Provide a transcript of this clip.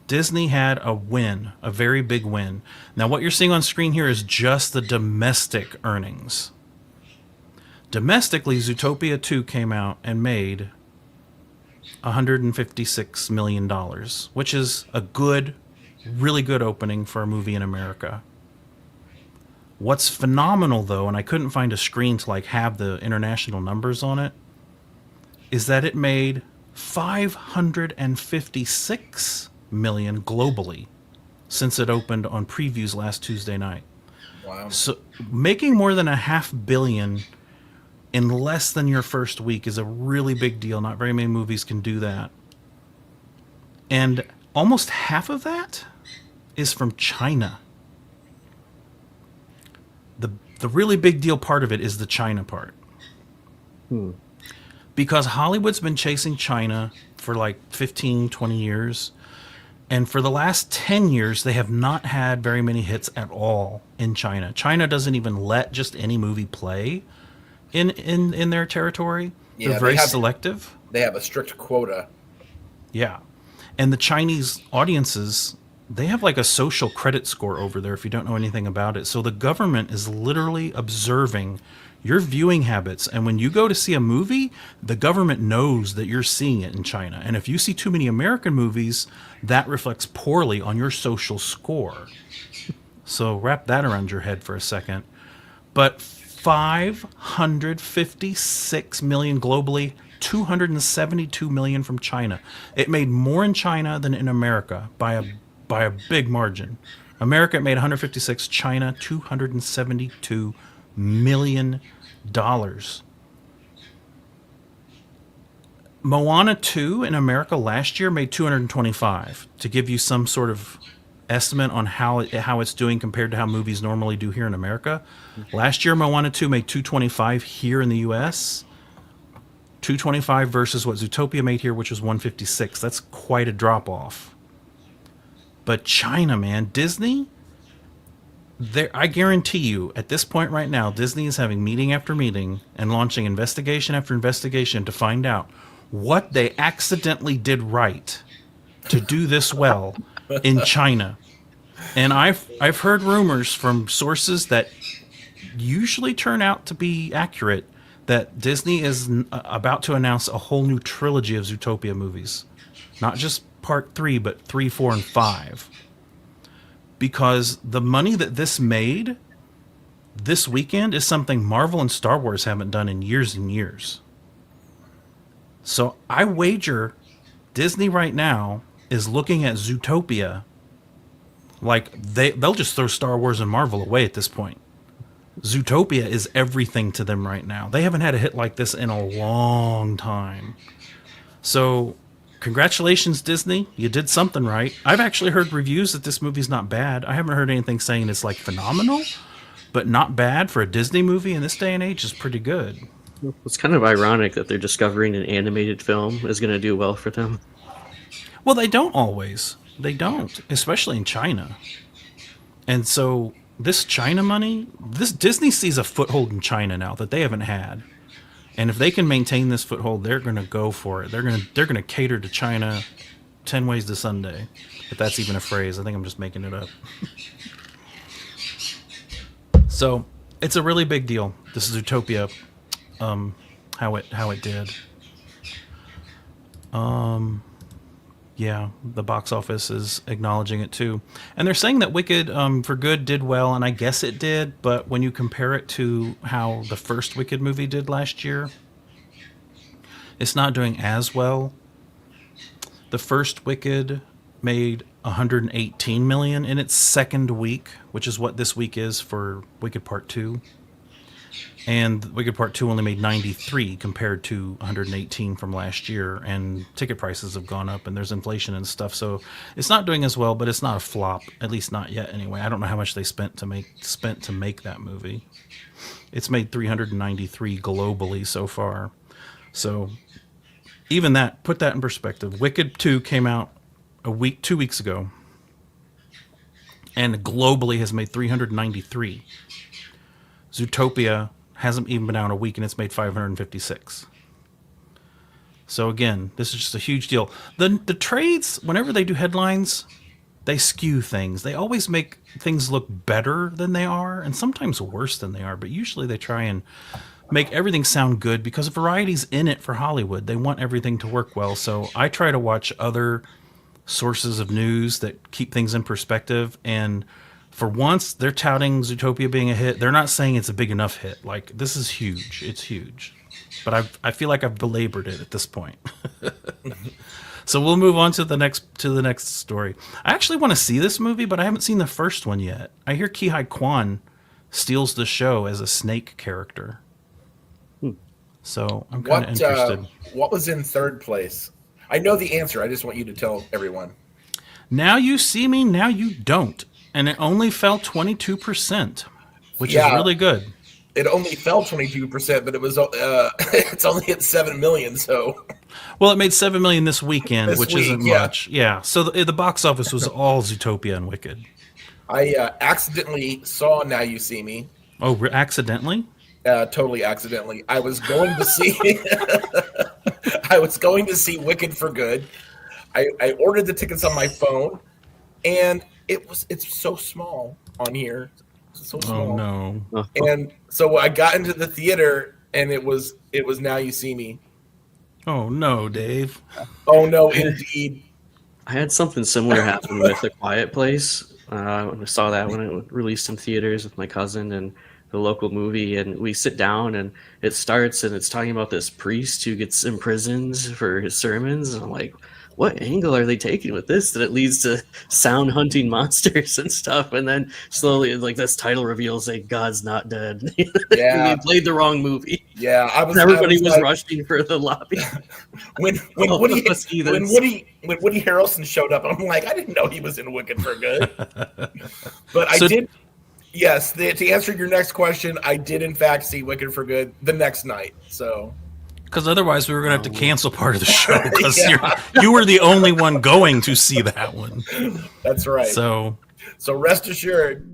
Disney had a win, a very big win. Now, what you're seeing on screen here is just the domestic earnings. Domestically, Zootopia 2 came out and made $156 million, which is a good, really good opening for a movie in America. What's phenomenal, though, and I couldn't find a screen to like have the international numbers on it, is that it made 556 million globally since it opened on previews last Tuesday night. Wow. So making more than $500 million in less than your first week is a really big deal. Not very many movies can do that. And almost half of that is from China. The really big deal part of it is the China part. Because Hollywood's been chasing China for like 15, 20 years. And for the last 10 years, they have not had very many hits at all in China. China doesn't even let just any movie play in their territory. Yeah, They're very selective. They have a strict quota. Yeah. And the Chinese audiences, they have like a social credit score over there if you don't know anything about it. So the government is literally observing your viewing habits. And when you go to see a movie, the government knows that you're seeing it in China. And if you see too many American movies, that reflects poorly on your social score. So wrap that around your head for a second. But 556 million globally, 272 million from China. It made more in China than in America by a big margin. America made 156, China 272 million dollars. Moana 2 in America last year made 225, to give you some sort of estimate on how it's doing compared to how movies normally do here in America. Last year Moana 2 made 225 here in the US. 225 versus what Zootopia made here, which was 156. That's quite a drop off. But China, man, Disney, I guarantee you, at this point right now, Disney is having meeting after meeting and launching investigation after investigation to find out what they accidentally did right to do this well in China. And I've heard rumors from sources that usually turn out to be accurate that Disney is about to announce a whole new trilogy of Zootopia movies. Not just part 3, but 3, 4, and 5. Because the money that this made this weekend is something Marvel and Star Wars haven't done in years and years. So I wager Disney right now is looking at Zootopia like they'll just throw Star Wars and Marvel away at this point. Zootopia is everything to them right now. They haven't had a hit like this in a long time. So congratulations, Disney. You did something right. I've actually heard reviews that this movie's not bad. I haven't heard anything saying it's like phenomenal, but not bad for a Disney movie in this day and age is pretty good. It's kind of ironic that they're discovering an animated film is going to do well for them. Well, they don't always. They don't, especially in China. And so this China money, this Disney sees a foothold in China now that they haven't had. And if they can maintain this foothold, they're going to go for it. They're going to cater to China 10 ways to Sunday. If that's even a phrase. I think I'm just making it up. So, it's a really big deal. This is Zootopia, how it did. Yeah, the box office is acknowledging it too. And they're saying that Wicked for Good did well, and I guess it did, but when you compare it to how the first Wicked movie did last year, it's not doing as well. The first Wicked made 118 million in its second week, which is what this week is for Wicked Part 2. And Wicked Part 2 only made 93 compared to 118 from last year, and ticket prices have gone up, and there's inflation and stuff, so it's not doing as well, but it's not a flop, at least not yet anyway. I don't know how much they spent to make that movie. It's made 393 globally so far. So even that, put that in perspective. Wicked 2 came out 2 weeks ago, and globally has made 393. Zootopia hasn't even been out a week, and it's made 556. So again, this is just a huge deal. The trades, whenever they do headlines, they skew things. They always make things look better than they are, and sometimes worse than they are. But usually they try and make everything sound good because Variety's in it for Hollywood. They want everything to work well. So I try to watch other sources of news that keep things in perspective. And for once, they're touting Zootopia being a hit. They're not saying it's a big enough hit. Like, this is huge. It's huge. But I feel like I've belabored it at this point. So we'll move on to the next story. I actually want to see this movie, but I haven't seen the first one yet. I hear Ki-Hai Kwan steals the show as a snake character. So I'm kind of interested. What was in third place? I know the answer. I just want you to tell everyone. Now You See Me, Now You Don't. And it only fell 22%, which is really good. It only fell 22%, but it was it's only at 7 million. So, well, it made 7 million this weekend, which isn't much. Yeah. So the box office was all Zootopia and Wicked. I accidentally saw Now You See Me. Oh, accidentally? Totally accidentally. I was going to see. I was going to see Wicked for Good. I ordered the tickets on my phone, and it's so small on here. So small. Oh no! And so I got into the theater, and it was Now You See Me. Oh no, Dave! Oh no, indeed. I had something similar happen with A Quiet Place. I saw that when it released in theaters with my cousin and the local movie, and we sit down and it starts and it's talking about this priest who gets imprisoned for his sermons, and I'm like, what angle are they taking with this that it leads to sound hunting monsters and stuff? And then slowly, like, this title reveals, say, God's not dead. Yeah. We played the wrong movie. Yeah, Everybody was like, rushing for the lobby. when Woody Harrelson showed up, I'm like, I didn't know he was in Wicked for Good. But I did. Yes, to answer your next question, I did in fact see Wicked for Good the next night. So. Because otherwise we were going to have to cancel part of the show because you were the only one going to see that one. That's right. So rest assured.